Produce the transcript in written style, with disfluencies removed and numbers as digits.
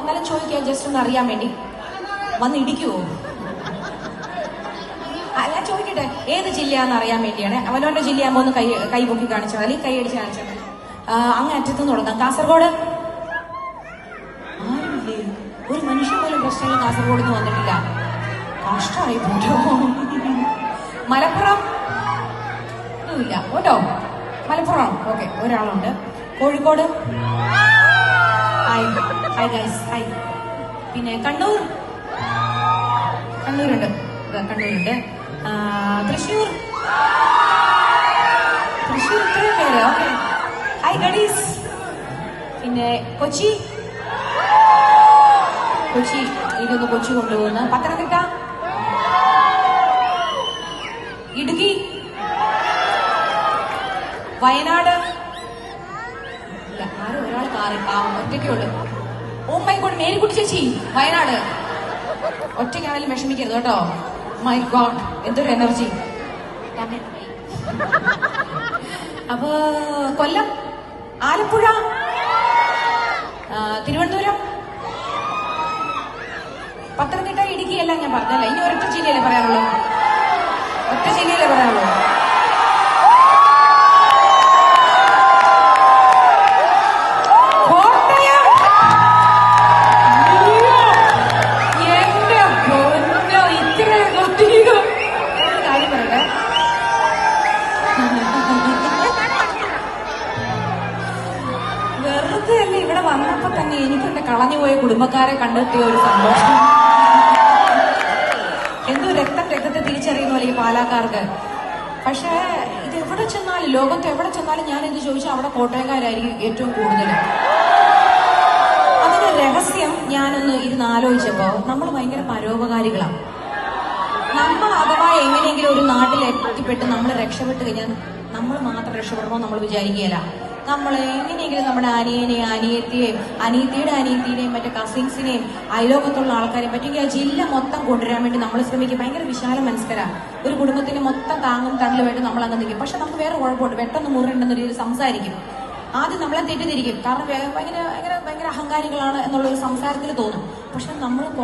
എന്നാലും ചോദിക്കാം, ജസ്റ്റ് ഒന്ന് അറിയാൻ വേണ്ടി. വന്ന് ഇടിക്കുവോ? അല്ല, ചോദിക്കട്ടെ, ഏത് ജില്ലയാന്ന് അറിയാൻ വേണ്ടിയാണ്. അവനവന്റെ ജില്ലയാകുമ്പോ ഒന്ന് കൈ പൊക്കി കാണിച്ചാൽ മതി, കൈ അടിച്ച് കാണിച്ചാൽ മതി. അങ്ങ് അറ്റത്തുനിന്ന് തുടങ്ങാം. കാസർഗോഡ് ആരുമില്ലേ? ഒരു മനുഷ്യൻ പോലും പ്രശ്നങ്ങൾ കാസർഗോഡ് നിന്ന് വന്നിട്ടില്ല. കഷ്ടമായി പോട്ടോ. മലപ്പുറം ഒന്നുമില്ല കേട്ടോ. മലപ്പുറം ഓക്കെ, ഒരാളുണ്ട്. Kozhikode hi hi guys hi. പിന്നെ കണ്ണൂരുണ്ട്. തൃശ്ശൂർ ഇത്രയും പേര്. ഓക്കെ, ഹായ് ഗഡീസ്. പിന്നെ കൊച്ചി ഇതൊന്ന് കൊച്ചി കൊണ്ടുപോകുന്ന. പത്തനംതിട്ട, ഇടുക്കി, വയനാട്. ഇല്ല, ആരും ഒരാൾ കാറി ഒറ്റയ്ക്കുള്ളൂ. ഓ മൈ ഗോഡ്, മേരിക്കുട്ടി ചേച്ചി വയനാട്. ഒറ്റയ്ക്കാണെങ്കിലും വിഷമിക്കരുത് കേട്ടോ. മൈ ഗോഡ്, എന്തൊരു എനർജി. അപ്പൊ കൊല്ലം, ആലപ്പുഴ, തിരുവനന്തപുരം, പത്തനംതിട്ട, ഇടുക്കി എല്ലാം ഞാൻ പറഞ്ഞല്ല. ഇനി ഒരൊറ്റ ജില്ലയിലേ പറയാനുള്ളൂ. കാര്യം പറയട്ടെ, വെറുതെ അല്ല, ഇവിടെ വന്നപ്പോ തന്നെ എനിക്ക് എന്റെ കളഞ്ഞുപോയ കുടുംബക്കാരെ കണ്ടെത്തിയ ഒരു സന്തോഷം. എന്തോ രക്തത്തെ തിരിച്ചറിയുന്ന പോലെ ഈ പാലാക്കാർക്ക്. പക്ഷേ ഇത് എവിടെ ചെന്നാലും, ലോകത്ത് എവിടെ ചെന്നാലും ഞാൻ എന്ത് ചോദിച്ചാൽ അവിടെ കോട്ടയക്കാരായിരിക്കും ഏറ്റവും കൂടുതൽ. അതിന്റെ രഹസ്യം ഞാനൊന്ന് ഇരുന്ന് ആലോചിച്ചപ്പോ, നമ്മൾ ഭയങ്കര പരോപകാരികളാണ്. നമ്മൾ അഥവാ എങ്ങനെയെങ്കിലും ഒരു നാട്ടിൽ എത്തിപ്പെട്ട് നമ്മൾ രക്ഷപ്പെട്ട് കഴിഞ്ഞാൽ നമ്മൾ മാത്രം രക്ഷപ്പെടണമെന്ന് നമ്മൾ വിചാരിക്കുകയല്ല. നമ്മൾ എങ്ങനെയെങ്കിലും നമ്മുടെ അനിയത്തിയുടെ അനിയത്തിനെയും മറ്റേ കസിൻസിനെയും അയലോകത്തുള്ള ആൾക്കാരെയും പറ്റുമെങ്കിൽ ആ ജില്ല മൊത്തം കൊണ്ടുവരാൻ വേണ്ടി നമ്മൾ ശ്രമിക്കും. ഭയങ്കര വിശാല മനസ്കരാ. ഒരു കുടുംബത്തിന് മൊത്തം താങ്ങും തണലുമായിട്ട് നമ്മൾ അങ്ങ് നിൽക്കും. പക്ഷെ നമുക്ക് വേറെ കുഴപ്പമുണ്ട്, പെട്ടെന്ന് മുറിയുണ്ടെന്ന രീതിയിൽ സംസാരിക്കും. ആദ്യം നമ്മളെ തെറ്റിദ്ധരിക്കും, കാരണം ഭയങ്കര അഹങ്കാരികളാണ് എന്നുള്ളൊരു സംസാരത്തിൽ തോന്നും. പക്ഷെ നമ്മൾ